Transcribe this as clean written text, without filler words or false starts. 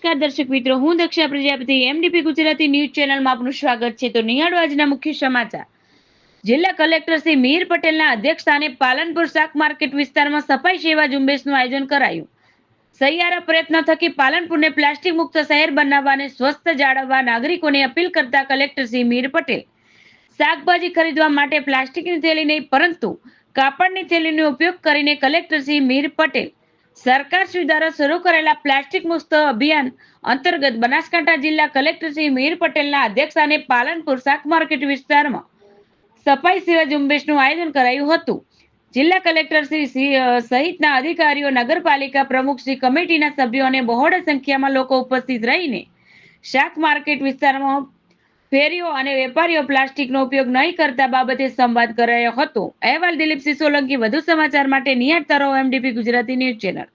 નમસ્કાર દર્શક મિત્રો, હું દક્ષા પ્રજાપતિ એમડીપી ગુજરાતી ન્યૂઝ ચેનલમાં આપનું સ્વાગત છે. તો નિહાળો આજના મુખ્ય સમાચાર. જિલ્લા કલેક્ટર શ્રી મિહિર પટેલના અધ્યક્ષસ્થાને પાલનપુર શાક માર્કેટ વિસ્તારમાં સફાઈ સેવા ઝુંબેશનું આયોજન કરાયું. સહિયારા પ્રયત્ન થકી પાલનપુરને પ્લાસ્ટિક મુક્ત શહેર બનાવવા અને સ્વસ્થ જાળવવા નાગરિકોને અપીલ કરતા કલેક્ટર શ્રી મિહિર પટેલ શાકભાજી ખરીદવા માટે પ્લાસ્ટિકની થેલી નહીં પરંતુ કાપડની થેલીનો ઉપયોગ કરીને કલેક્ટર શ્રી મિહિર પટેલ સરકાર શ્રી દ્વારા શરૂ કરેલા પ્લાસ્ટિક મુક્ત અભિયાન અંતર્ગત બનાસકાંઠા જિલ્લા કલેક્ટર શ્રી મિહિર પટેલના અધ્યક્ષસ્થાને પાલનપુર શાક માર્કેટ વિસ્તારમાં સફાઈ સેવા ઝુંબેશનું આયોજન કરાયું હતું. જિલ્લા કલેક્ટર શ્રી સહિતના અધિકારીઓ, નગરપાલિકા પ્રમુખ શ્રી, કમિટીના સભ્યો અને બહોળી સંખ્યામાં લોકો ઉપસ્થિત રહીને શાક માર્કેટ વિસ્તારમાં ફેરીઓ અને વેપારીઓ પ્લાસ્ટિકનો ઉપયોગ નહીં કરતા બાબતે સંવાદ કરાયો હતો. અહેવાલ દિલીપસિંહ સોલંકી. વધુ સમાચાર માટે નિહાળતા રહો એમડીપી ગુજરાતી ન્યૂઝ ચેનલ.